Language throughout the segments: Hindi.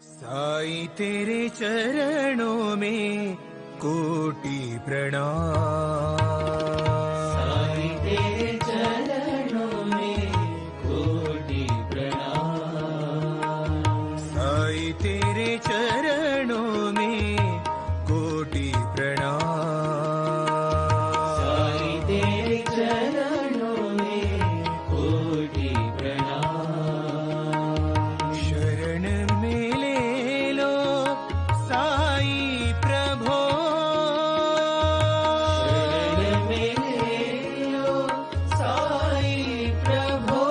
साईं तेरे चरणों में कोटि प्रणाम। साईं तेरे चरणों में कोटि प्रणाम। साईं तेरे चरणों में कोटि प्रणाम। साईं तेरे चरणों में कोटि प्रणाम। शरण में ले लो साईं प्रभो। शरण में ले लो साईं प्रभो।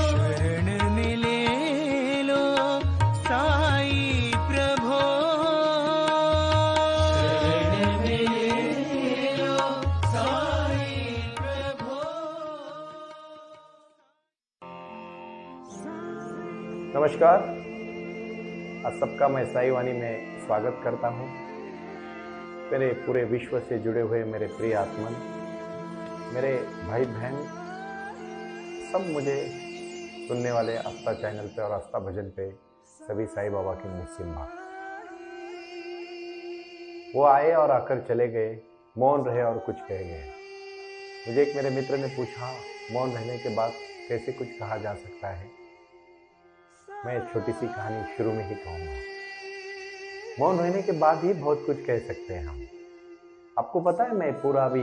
शरण में ले लो साईं प्रभो। शरण में ले लो साईं प्रभो। नमस्कार, आप सबका मैं साई वाणी में स्वागत करता हूँ। मेरे पूरे विश्व से जुड़े हुए मेरे प्रिय आत्मन, मेरे भाई बहन, सब मुझे सुनने वाले आस्था चैनल पे और आस्था भजन पे सभी साईं बाबा के निस्सिम भक्त। वो आए और आकर चले गए, मौन रहे और कुछ कह गए। मुझे एक मेरे मित्र ने पूछा, मौन रहने के बाद कैसे कुछ कहा जा सकता है। मैं एक छोटी सी कहानी शुरू में ही कहूँगा। मौन रहने के बाद ही बहुत कुछ कह सकते हैं हम। आपको पता है, मैं पूरा अभी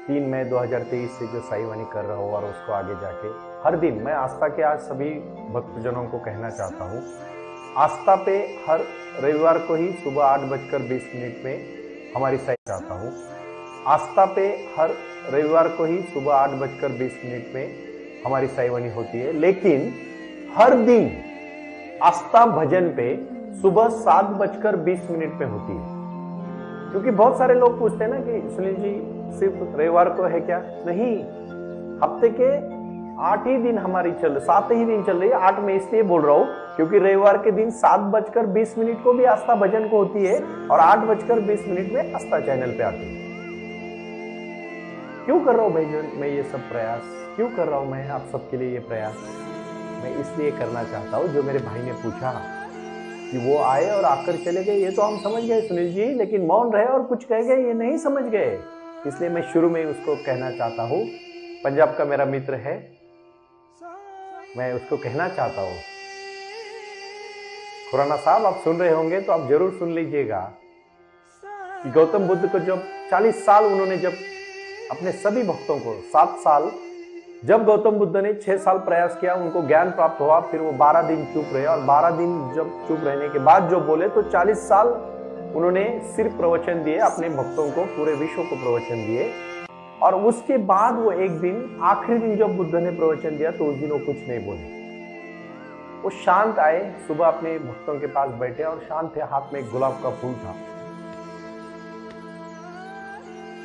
3 मई 2023 से जो साई वाणी कर रहा हूँ और उसको आगे जाके हर दिन मैं आस्था के आज सभी भक्तजनों को कहना चाहता हूँ, आस्था पे हर रविवार को ही सुबह 8:20 में हमारी साई चाहता हूँ। आस्था पे हर रविवार को ही सुबह 8:20 में हमारी साई वाणी होती है, लेकिन हर दिन आस्था भजन पे सुबह 7:20 पे होती है। क्योंकि बहुत सारे लोग पूछते हैं ना कि सुनील जी सिर्फ रविवार को है क्या? नहीं, हफ्ते के 8 ही दिन हमारी 7 ही दिन चल रही है। 8 में इसलिए बोल रहा हूं क्योंकि रविवार के दिन 7:20 को भी आस्था भजन को होती है और 8:20 में आस्था चैनल पे आती है। क्यों कर रहा हूं भाई मैं ये सब प्रयास? क्यों कर रहा हूं मैं आप सबके लिए ये प्रयास? मैं इसलिए करना चाहता हूं, जो मेरे भाई ने पूछा कि वो आए और आकर चले गए, ये तो हम समझ गए सुनील जी, लेकिन मौन रहे और कुछ कह गए, ये नहीं समझ गए। इसलिए मैं शुरू में उसको कहना चाहता हूं। पंजाब का मेरा मित्र है, मैं उसको कहना चाहता हूं, खुराना साहब आप सुन रहे होंगे तो आप जरूर सुन लीजिएगा कि गौतम बुद्ध को जब 40 साल उन्होंने जब अपने सभी भक्तों को 7 साल, जब गौतम बुद्ध ने 6 साल प्रयास किया, उनको ज्ञान प्राप्त हुआ, फिर वो 12 दिन चुप रहे और 12 दिन जब चुप रहने के बाद जो बोले तो 40 साल उन्होंने सिर्फ प्रवचन दिए, अपने भक्तों को, पूरे विश्व को प्रवचन दिए। और उसके बाद वो एक दिन, आखिरी दिन जब बुद्ध ने प्रवचन दिया तो उस दिन वो कुछ नहीं बोले। वो शांत आए, सुबह अपने भक्तों के पास बैठे और शांत थे। हाथ में एक गुलाब का फूल था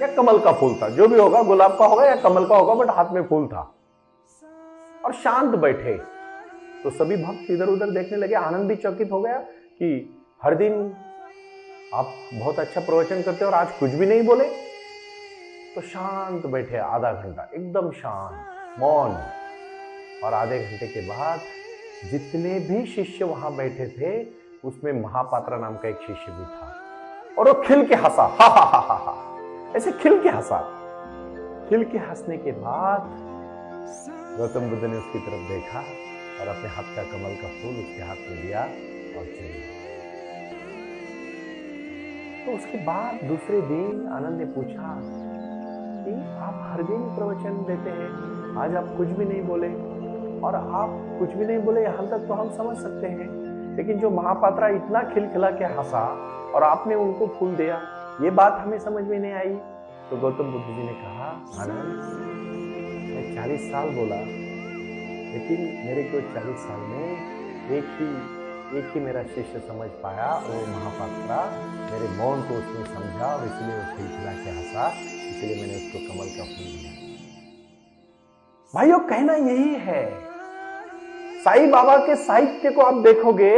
या कमल का फूल था, जो भी होगा, गुलाब का होगा या कमल का होगा, बट हाथ में फूल था और शांत बैठे। तो सभी भक्त इधर उधर देखने लगे। आनंद भी चकित हो गया कि हर दिन आप बहुत अच्छा प्रवचन करते हो और आज कुछ भी नहीं बोले। तो शांत बैठे आधा घंटा, एकदम शांत, मौन। और आधे घंटे के बाद जितने भी शिष्य वहां बैठे थे उसमें महापात्रा नाम का एक शिष्य भी था और वो खिल के हंसा, हा हा हा हा हा, ऐसे खिल के हंसा। खिल के हंसने के बाद गौतम बुद्ध ने उसकी तरफ देखा और अपने हाथ का कमल का फूल उसके हाथ में दिया और चले गए। तो उसके बाद दूसरे दिन आनंद ने पूछा कि आप हर दिन प्रवचन देते हैं, आज आप कुछ भी नहीं बोले। और आप कुछ भी नहीं बोले यहाँ तक तो हम समझ सकते हैं, लेकिन जो महापात्रा इतना खिलखिला के हंसा और आपने उनको फूल दिया, ये बात हमें समझ में नहीं आई। तो गौतम बुद्ध जी ने कहा, आनंद, मैं 40 साल बोला, लेकिन मेरे को 40 साल में एक ही मेरा शिष्य समझ पाया, वो महापात्रा। मेरे मौन को उसने समझा और इसलिए वो खिलखिला के हंसा, इसलिए मैंने उसको कमल का फूल दिया। भाइयों, कहना यही है। साईं बाबा के साहित्य को आप देखोगे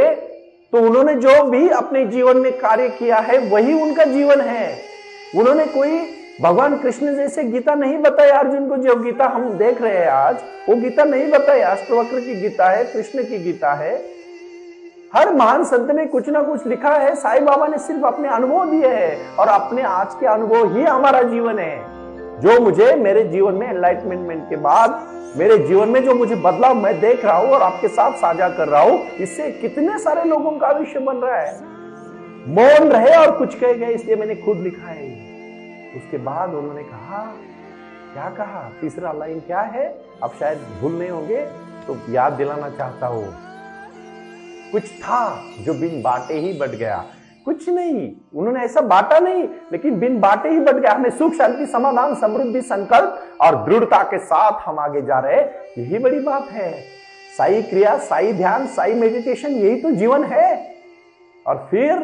तो उन्होंने जो भी अपने जीवन में कार्य किया है वही उनका जीवन है। उन्होंने कोई भगवान कृष्ण जैसे गीता नहीं बताया अर्जुन को। जो गीता हम देख रहे हैं आज, वो गीता नहीं बताया। अष्टवक्र की गीता है, कृष्ण की गीता है, हर महान संत ने कुछ ना कुछ लिखा है। साईं बाबा ने सिर्फ अपने अनुभव दिए हैं और अपने आज के अनुभव ही हमारा जीवन है। जो मुझे मेरे जीवन में एनलाइटमेंट के बाद मेरे जीवन में जो मुझे बदलाव मैं देख रहा हूं और आपके साथ साझा कर रहा हूं, इससे कितने सारे लोगों का विषय बन रहा है। मौन रहे और कुछ कह गए, इसलिए मैंने खुद लिखा है। उसके बाद उन्होंने कहा, क्या कहा, तीसरा लाइन क्या है, अब शायद भूल नहीं होंगे तो याद दिलाना चाहता हूं। कुछ था जो बिन बांटे ही बट गया। कुछ नहीं, उन्होंने ऐसा बांटा नहीं, लेकिन बिन बांटे ही बट गया। हमें सुख शांति समाधान समृद्धि संकल्प और दृढ़ता के साथ हम आगे जा रहे, यही बड़ी बात है। साई क्रिया, साई ध्यान, साई मेडिटेशन, यही तो जीवन है। और फिर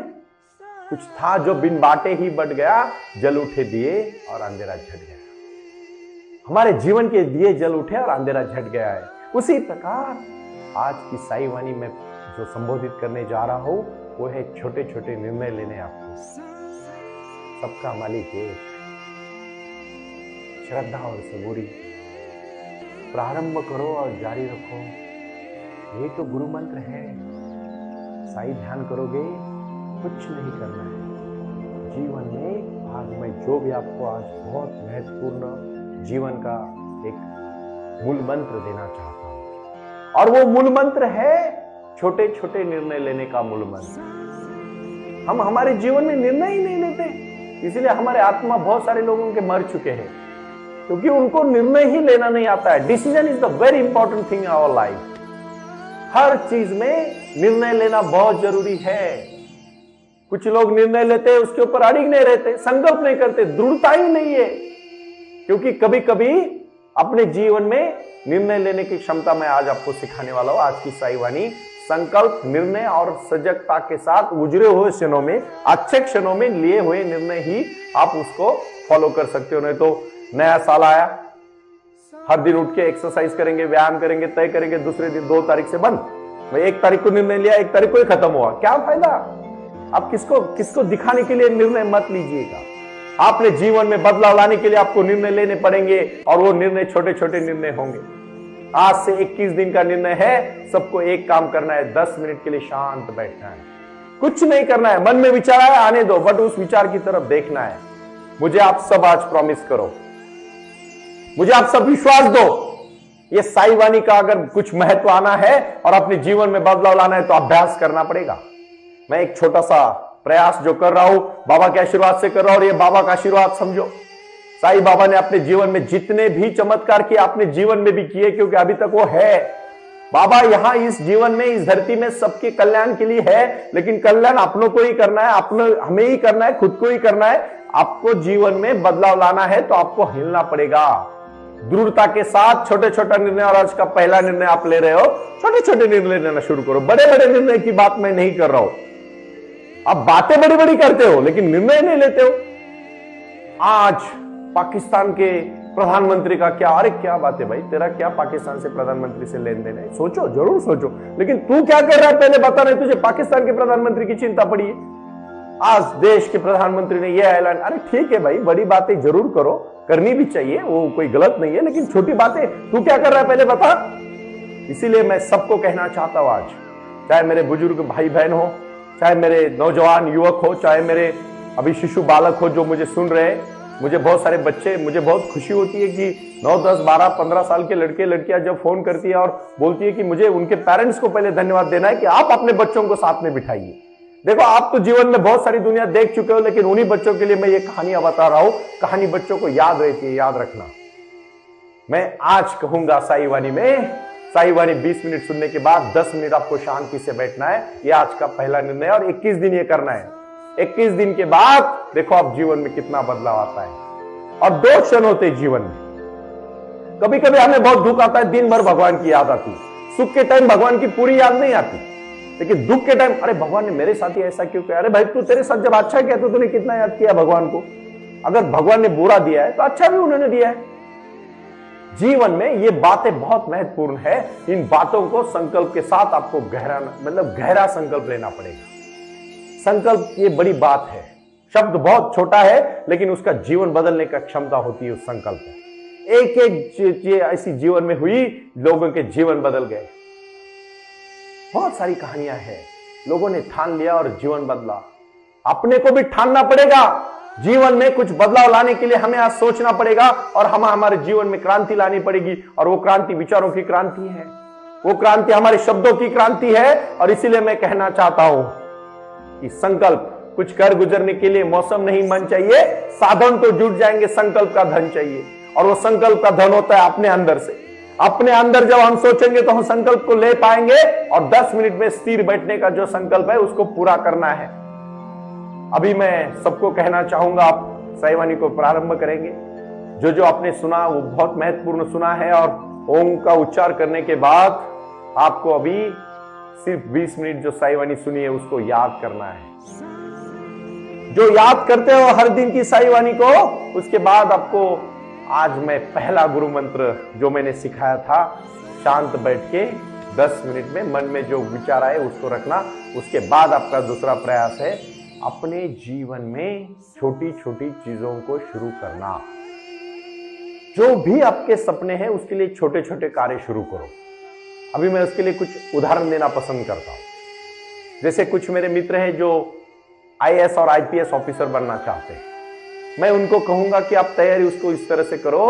कुछ था जो बिन बांटे ही बट गया, जल उठे दिए और अंधेरा झट गया। हमारे जीवन के दिए जल उठे और अंधेरा झट गया है। उसी प्रकार आज की साई वाणी में जो संबोधित करने जा रहा हूं, वो है छोटे छोटे निर्णय लेने। आपको सबका मालिक एक, श्रद्धा और सबूरी, प्रारंभ करो और जारी रखो, यही तो गुरु मंत्र है। साई ध्यान करोगे, कुछ नहीं करना है जीवन में। आज मैं जो भी आपको आज बहुत महत्वपूर्ण जीवन का एक मूल मंत्र देना चाहता हूं, और वो मूल मंत्र है छोटे छोटे निर्णय लेने का मूल मंत्र। हम हमारे जीवन में निर्णय ही नहीं लेते, इसलिए हमारे आत्मा बहुत सारे लोगों के मर चुके हैं, क्योंकि उनको निर्णय ही लेना नहीं आता है। Decision is the very important thing in our life. हर चीज में निर्णय लेना बहुत जरूरी है। कुछ लोग निर्णय लेते हैं, उसके ऊपर अड़िग नहीं रहते, संकल्प नहीं करते, दृढ़ता ही नहीं है। क्योंकि कभी कभी अपने जीवन में निर्णय लेने की क्षमता मैं आज आपको सिखाने वाला हूं। आज की साई वाणी संकल्प, निर्णय और सजगता के साथ गुजरे हुए क्षणों में, अच्छे क्षणों में लिए हुए निर्णय ही आप उसको फॉलो कर सकते हो। नहीं तो नया साल आया, हर दिन उठ के एक्सरसाइज करेंगे, व्यायाम करेंगे, तय करेंगे, दूसरे दिन 2 तारीख से बंद। भाई 1 तारीख को निर्णय लिया, 1 तारीख को ही खत्म हुआ, क्या फायदा। आप किसको दिखाने के लिए निर्णय मत लीजिएगा। आपने जीवन में बदलाव लाने के लिए आपको निर्णय लेने पड़ेंगे, और वो निर्णय छोटे छोटे निर्णय होंगे। आज से 21 दिन का निर्णय है, सबको एक काम करना है, 10 मिनट के लिए शांत बैठना है, कुछ नहीं करना है। मन में विचार आए आने दो, बट उस विचार की तरफ देखना है। मुझे आप सब आज प्रॉमिस करो, मुझे आप सब विश्वास दो, ये साई वाणी का अगर कुछ महत्व आना है और अपने जीवन में बदलाव लाना है तो अभ्यास करना पड़ेगा। मैं एक छोटा सा प्रयास जो कर रहा हूं, बाबा के आशीर्वाद से कर रहा हूं, और ये बाबा का आशीर्वाद समझो। साईं बाबा ने अपने जीवन में जितने भी चमत्कार किए, अपने जीवन में भी किए, क्योंकि अभी तक वो है। बाबा यहां इस जीवन में, इस धरती में सबके कल्याण के लिए है, लेकिन कल्याण अपनों को ही करना है, हमें ही करना है, खुद को ही करना है। आपको जीवन में बदलाव लाना है तो आपको हिलना पड़ेगा दृढ़ता के साथ। छोटे छोटा निर्णय, और आज का पहला निर्णय आप ले रहे हो, छोटे छोटे निर्णय लेना शुरू करो। बड़े बड़े निर्णय की बात मैं नहीं कर रहा हूं। आप बातें बड़ी बड़ी करते हो लेकिन निर्णय नहीं लेते हो। आज पाकिस्तान के प्रधानमंत्री का क्या, अरे क्या बात है भाई, तेरा क्या पाकिस्तान से प्रधानमंत्री से लेन देन है, सोचो, जरूर सोचो, लेकिन तू क्या कर रहा है पहले बता। नहीं तुझे पाकिस्तान के प्रधानमंत्री की चिंता पड़ी है। आज देश के प्रधानमंत्री ने यह ऐलान, अरे ठीक है भाई, बड़ी बातें जरूर करो, करनी भी चाहिए, वो कोई गलत नहीं है, लेकिन छोटी बातें तू क्या कर रहा है पहले बता। इसीलिए मैं सबको कहना चाहता हूं आज, चाहे मेरे बुजुर्ग भाई बहन हो, चाहे मेरे नौजवान युवक हो, चाहे मेरे अभी शिशु बालक हो जो मुझे सुन रहे हैं, मुझे बहुत सारे बच्चे, मुझे बहुत खुशी होती है कि 9, 10, 12, 15 साल के लड़के लड़कियां जब फोन करती है और बोलती है कि मुझे उनके पेरेंट्स को पहले धन्यवाद देना है कि आप अपने बच्चों को साथ में बिठाइए। देखो, आप तो जीवन में बहुत सारी दुनिया देख चुके हो, लेकिन उन्हीं बच्चों के लिए मैं ये कहानियां बता रहा हूं। कहानी बच्चों को याद रहती है, याद रखना। मैं आज कहूंगा साई वाणी में, साई वाणी 20 मिनट सुनने के बाद 10 मिनट आपको शांति से बैठना है। ये आज का पहला निर्णय, और 21 दिन ये करना है। 21 दिन के बाद देखो आप जीवन में कितना बदलाव आता है। और 2 क्षण होते हैं जीवन में। कभी कभी हमें बहुत दुख आता है, दिन भर भगवान की याद आती है। सुख के टाइम भगवान की पूरी याद नहीं आती, लेकिन दुख के टाइम, अरे भगवान ने मेरे साथ ही ऐसा क्यों किया। अरे भाई, तू तेरे साथ जब अच्छा किया तो तूने कितना याद किया भगवान को। अगर भगवान ने बुरा दिया है तो अच्छा भी उन्होंने दिया है। जीवन में ये बातें बहुत महत्वपूर्ण है। इन बातों को संकल्प के साथ आपको गहरा संकल्प लेना पड़ेगा। संकल्प ये बड़ी बात है। शब्द बहुत छोटा है, लेकिन उसका जीवन बदलने का क्षमता होती है उस संकल्प में। एक एक चीज ऐसी जीवन में हुई, लोगों के जीवन बदल गए। बहुत सारी कहानियां हैं। लोगों ने ठान लिया और जीवन बदला। अपने को भी ठानना पड़ेगा। जीवन में कुछ बदलाव लाने के लिए हमें आज सोचना पड़ेगा और हमें हमारे जीवन में क्रांति लानी पड़ेगी। और वो क्रांति विचारों की क्रांति है, वो क्रांति हमारे शब्दों की क्रांति है। और इसीलिए मैं कहना चाहता हूं कि संकल्प, कुछ कर गुजरने के लिए मौसम नहीं मन चाहिए, साधन तो जुट जाएंगे, संकल्प का धन चाहिए। और वो संकल्प का धन होता है अपने अंदर से। अपने अंदर जब हम सोचेंगे तो हम संकल्प को ले पाएंगे और 10 मिनट में स्थिर बैठने का जो संकल्प है उसको पूरा करना है। अभी मैं सबको कहना चाहूंगा, आप साईवानी को प्रारंभ करेंगे। जो जो आपने सुना वो बहुत महत्वपूर्ण सुना है। और ओम का उच्चार करने के बाद आपको अभी सिर्फ 20 मिनट जो साईवानी सुनी है उसको याद करना है। जो याद करते हो हर दिन की साईवानी को, उसके बाद आपको आज मैं पहला गुरु मंत्र जो मैंने सिखाया था, शांत बैठ के 10 मिनट में मन में जो विचार आए उसको रखना। उसके बाद आपका दूसरा प्रयास है अपने जीवन में छोटी छोटी चीजों को शुरू करना। जो भी आपके सपने हैं उसके लिए छोटे छोटे कार्य शुरू करो। अभी मैं उसके लिए कुछ उदाहरण देना पसंद करता हूं। जैसे कुछ मेरे मित्र हैं जो IAS और IPS ऑफिसर बनना चाहते हैं। मैं उनको कहूंगा कि आप तैयारी उसको इस तरह से करो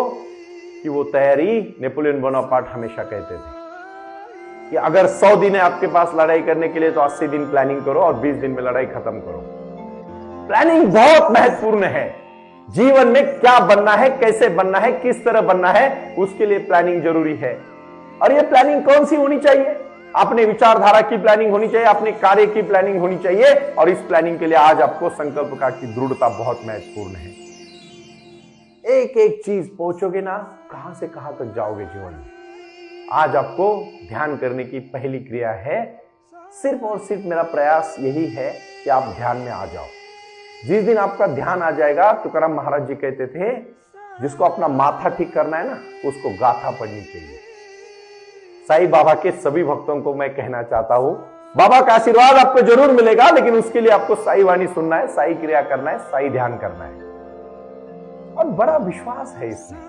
कि वो तैयारी नेपोलियन बोनापार्ट हमेशा कहते थे कि अगर 100 दिन है आपके पास लड़ाई करने के लिए तो 80 दिन प्लानिंग करो और 20 दिन में लड़ाई खत्म करो। प्लानिंग बहुत महत्वपूर्ण है। जीवन में क्या बनना है, कैसे बनना है, किस तरह बनना है, उसके लिए प्लानिंग जरूरी है। और ये प्लानिंग कौन सी होनी चाहिए? अपने विचारधारा की प्लानिंग होनी चाहिए, अपने कार्य की प्लानिंग होनी चाहिए। और इस प्लानिंग के लिए आज आपको संकल्प का की दृढ़ता बहुत महत्वपूर्ण है। एक एक चीज पहुंचोगे ना, कहां से कहां तक जाओगे जीवन में। आज आपको ध्यान करने की पहली क्रिया है, सिर्फ और सिर्फ मेरा प्रयास यही है कि आप ध्यान में आ जाओ। जिस दिन आपका ध्यान आ जाएगा, तुकाराम महाराज जी कहते थे, जिसको अपना माथा ठीक करना है ना, उसको गाथा पढ़नी चाहिए। साईं बाबा के सभी भक्तों को मैं कहना चाहता हूं, बाबा का आशीर्वाद आपको जरूर मिलेगा, लेकिन उसके लिए आपको साई वाणी सुनना है, साई क्रिया करना है, साई ध्यान करना है। और बड़ा विश्वास है इसमें।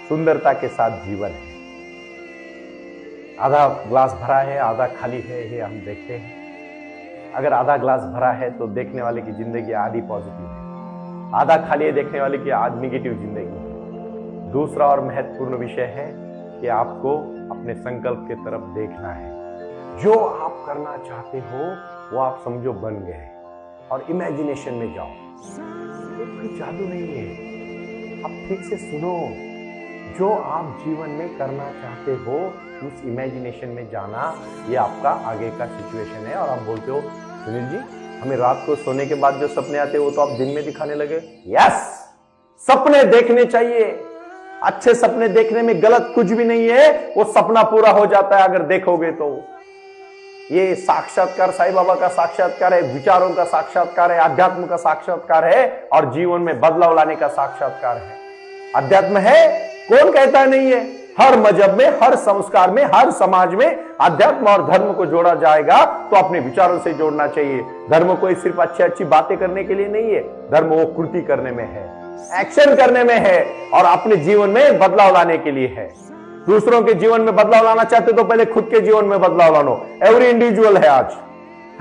सुंदरता के साथ जीवन है। आधा ग्लास भरा है, आधा खाली है, ये हम देखते हैं। अगर आधा ग्लास भरा है तो देखने वाले की जिंदगी आधी पॉजिटिव है, आधा खाली है देखने वाले की आधी निगेटिव जिंदगी है। दूसरा और महत्वपूर्ण विषय है कि आपको अपने संकल्प की तरफ देखना है। जो आप करना चाहते हो वो आप समझो बन गए, और इमेजिनेशन में जाओ। कोई जादू नहीं है, आप ठीक से सुनो। जो आप जीवन में करना चाहते हो उस इमेजिनेशन में जाना, ये आपका आगे का सिचुएशन है। और आप बोलते हो, सुनील जी हमें रात को सोने के बाद जो सपने आते हैं वो तो आप दिन में दिखाने लगे। यस, सपने देखने चाहिए। अच्छे सपने देखने में गलत कुछ भी नहीं है, वो सपना पूरा हो जाता है अगर देखोगे तो। ये साक्षात्कार साईं बाबा का साक्षात्कार है, विचारों का साक्षात्कार है, अध्यात्म का साक्षात्कार है, और जीवन में बदलाव लाने का साक्षात्कार है। अध्यात्म है, कौन कहता है नहीं है? हर मजहब में, हर संस्कार में, हर समाज में अध्यात्म और धर्म को जोड़ा जाएगा तो अपने विचारों से जोड़ना चाहिए। धर्म कोई सिर्फ अच्छी अच्छी बातें करने के लिए नहीं है, धर्म वो कृति करने में है, एक्शन करने में है, और अपने जीवन में बदलाव लाने के लिए है। दूसरों के जीवन में बदलाव लाना चाहते तो पहले खुद के जीवन में बदलाव लानो। एवरी इंडिविजुअल है, आज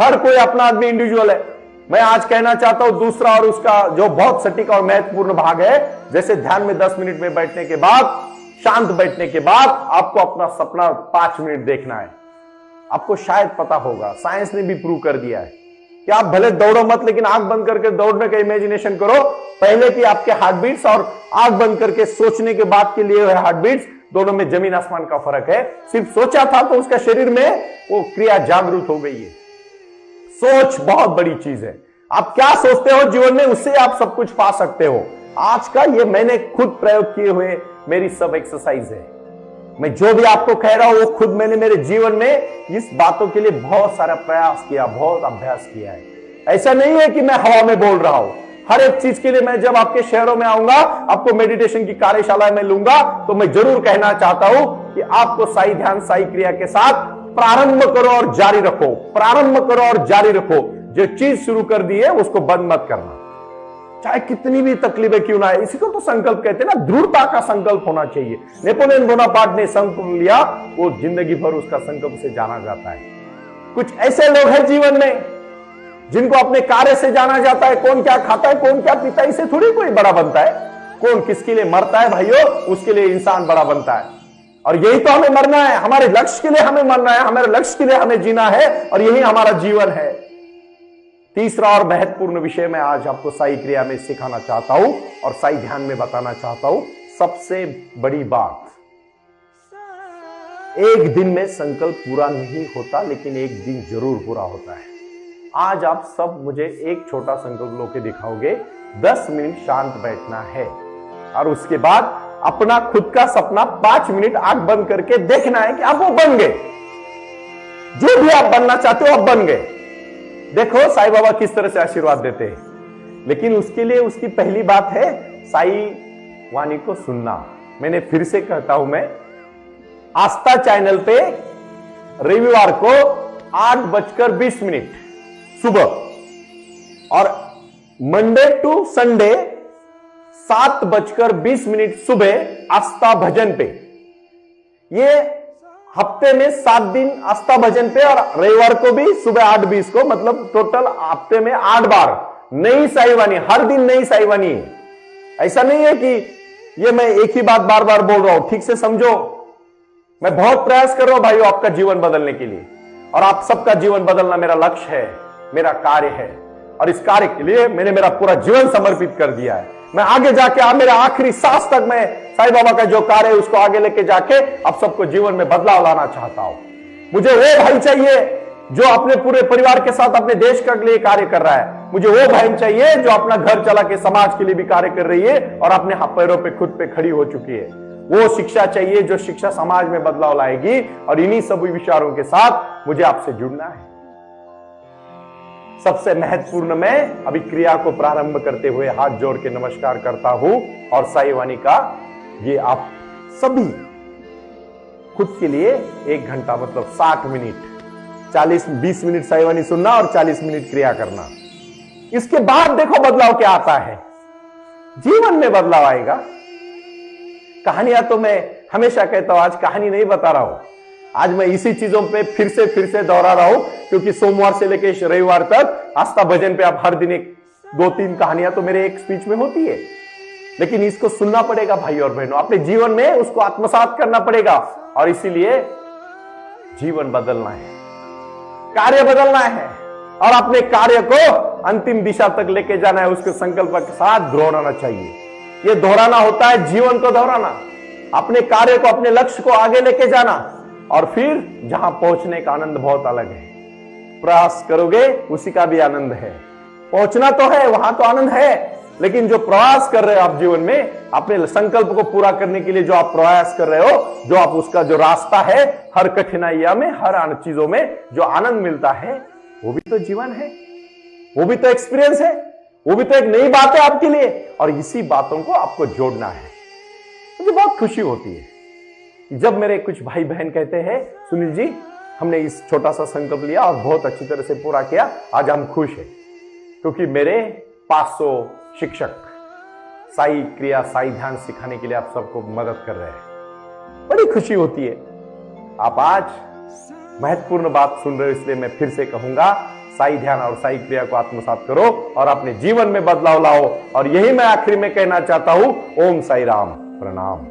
हर कोई अपना आदमी इंडिविजुअल है। मैं आज कहना चाहता हूं दूसरा, और उसका जो बहुत सटीक और महत्वपूर्ण भाग है, जैसे ध्यान में 10 मिनट में बैठने के बाद, शांत बैठने के बाद आपको अपना सपना 5 मिनट देखना है। आपको शायद पता होगा, साइंस ने भी प्रूव कर दिया है कि आप भले दौड़ो मत, लेकिन आंख बंद करके दौड़ने का इमेजिनेशन करो। पहले की आपके हार्ट बीट्स और आंख बंद करके सोचने के बाद के लिए हार्ट बीट्स, दोनों में जमीन आसमान का फर्क है। सिर्फ सोचा था तो उसका शरीर में वो क्रिया जागरूक हो गई है। सोच बहुत बड़ी चीज है। आप क्या सोचते हो जीवन में, उससे आप सब कुछ पा सकते हो। आज का ये मैंने खुद प्रयोग किए हुए मेरी सब एक्सरसाइज है। मैं जो भी आपको कह रहा हूं वो खुद मैंने मेरे जीवन में इस बातों के लिए बहुत सारा प्रयास किया, बहुत अभ्यास किया है। ऐसा नहीं है कि मैं हवा में बोल रहा हूं। हर एक चीज के लिए मैं जब आपके शहरों में आऊंगा, आपको मेडिटेशन की कार्यशाला में लूंगा, तो मैं जरूर कहना चाहता हूं कि आपको साई ध्यान, साई क्रिया के साथ प्रारंभ करो और जारी रखो, प्रारंभ करो और जारी रखो। जो चीज शुरू कर दी है उसको बंद मत करना, चाहे कितनी भी तकलीफें क्यों ना है। इसी को तो संकल्प कहते हैं ना, दृढ़ता का संकल्प होना चाहिए। नेपोलियन बोनापार्ट ने संकल्प लिया, वो जिंदगी भर उसका संकल्प से जाना जाता है। कुछ ऐसे लोग हैं जीवन में जिनको अपने कार्य से जाना जाता है। कौन क्या खाता है, कौन क्या पीता है, इसे थोड़ी कोई बड़ा बनता है। कौन किसके लिए मरता है भाइयों, उसके लिए इंसान बड़ा बनता है। और यही तो हमें मरना है, हमारे लक्ष्य के लिए हमें मरना है, हमारे लक्ष्य के लिए हमें जीना है, और यही हमारा जीवन है। तीसरा और महत्वपूर्ण विषय मैं आज आपको साई क्रिया में सिखाना चाहता हूं और साई ध्यान में बताना चाहता हूं। सबसे बड़ी बात, एक दिन में संकल्प पूरा नहीं होता, लेकिन एक दिन जरूर पूरा होता है। आज आप सब मुझे एक छोटा संकल्प लो के दिखाओगे। 10 मिनट शांत बैठना है और उसके बाद अपना खुद का सपना 5 मिनट आंख बंद करके देखना है कि आप वो बन गए। जो भी आप बनना चाहते हो आप बन गए। देखो साईं बाबा किस तरह से आशीर्वाद देते हैं। लेकिन उसके लिए उसकी पहली बात है साई वाणी को सुनना। मैंने फिर से कहता हूं, मैं आस्था चैनल पे रविवार को 8:20 सुबह और मंडे टू संडे 7:20 सुबह आस्था भजन पे, ये हफ्ते में 7 दिन आस्था भजन पे, और रविवार को भी सुबह 8:20 को, मतलब टोटल हफ्ते में 8 बार नई साई वाणी, हर दिन नई साई वाणी है। ऐसा नहीं है कि ये मैं एक ही बात बार बार बोल रहा हूं, ठीक से समझो। मैं बहुत प्रयास कर रहा हूं भाइयों आपका जीवन बदलने के लिए, और आप सबका जीवन बदलना मेरा लक्ष्य है, मेरा कार्य है, और इस कार्य के लिए मैंने मेरा पूरा जीवन समर्पित कर दिया है। मैं आगे जाके मेरे आखिरी सांस तक मैं साईं बाबा का जो कार्य है उसको आगे लेके जाके आप सबको जीवन में बदलाव लाना चाहता हूं। मुझे वो भाई चाहिए जो अपने पूरे परिवार के साथ अपने देश के लिए कार्य कर रहा है। मुझे वो बहन चाहिए जो अपना घर चला के समाज के लिए भी कार्य कर रही है और अपने पैरों पे खुद पे खड़ी हो चुकी है। वो शिक्षा चाहिए जो शिक्षा समाज में बदलाव लाएगी, और इन्हीं सभी विचारों के साथ मुझे आपसे जुड़ना है। सबसे महत्वपूर्ण, मैं अभी क्रिया को प्रारंभ करते हुए हाथ जोड़ के नमस्कार करता हूं, और साई वाणी का ये आप सभी खुद के लिए 1 घंटा मतलब 60 मिनट, 20 मिनट साई वाणी सुनना और 40 मिनट क्रिया करना। इसके बाद देखो बदलाव क्या आता है, जीवन में बदलाव आएगा। कहानियां तो मैं हमेशा कहता हूं, आज कहानी नहीं बता रहा हूं, आज मैं इसी चीजों पे फिर से दोहरा रहा हूं, क्योंकि सोमवार से लेकर रविवार तक आस्था भजन पे आप हर दिन 2-3 कहानियां तो मेरे एक स्पीच में होती है। लेकिन इसको सुनना पड़ेगा भाई और बहनों, अपने जीवन में उसको आत्मसात करना पड़ेगा, और इसीलिए जीवन बदलना है, कार्य बदलना है, और अपने कार्य को अंतिम दिशा तक लेके जाना है। उसके संकल्प के साथ दोहराना चाहिए। यह दोहराना होता है जीवन को दोहराना, अपने कार्य को, अपने लक्ष्य को आगे लेके जाना, और फिर जहां पहुंचने का आनंद बहुत अलग है। प्रयास करोगे उसी का भी आनंद है। पहुंचना तो है, वहां तो आनंद है, लेकिन जो प्रयास कर रहे हो आप जीवन में, अपने संकल्प को पूरा करने के लिए जो आप प्रयास कर रहे हो, जो आप उसका जो रास्ता है, हर कठिनाइयां में, हर चीजों में जो आनंद मिलता है, वो भी तो जीवन है, वो भी तो एक्सपीरियंस है, वो भी तो एक नई बात है आपके लिए। और इसी बातों को आपको जोड़ना है। मुझे बहुत खुशी होती है जब मेरे कुछ भाई बहन कहते हैं, सुनील जी हमने इस छोटा सा संकल्प लिया और बहुत अच्छी तरह से पूरा किया, आज हम खुश हैं, क्योंकि मेरे 500 शिक्षक साई क्रिया, साई ध्यान सिखाने के लिए आप सबको मदद कर रहे हैं। बड़ी खुशी होती है। आप आज महत्वपूर्ण बात सुन रहे हो, इसलिए मैं फिर से कहूंगा, साई ध्यान और साई क्रिया को आत्मसात करो और अपने जीवन में बदलाव लाओ। और यही मैं आखिरी में कहना चाहता हूं, ओम साई राम, प्रणाम।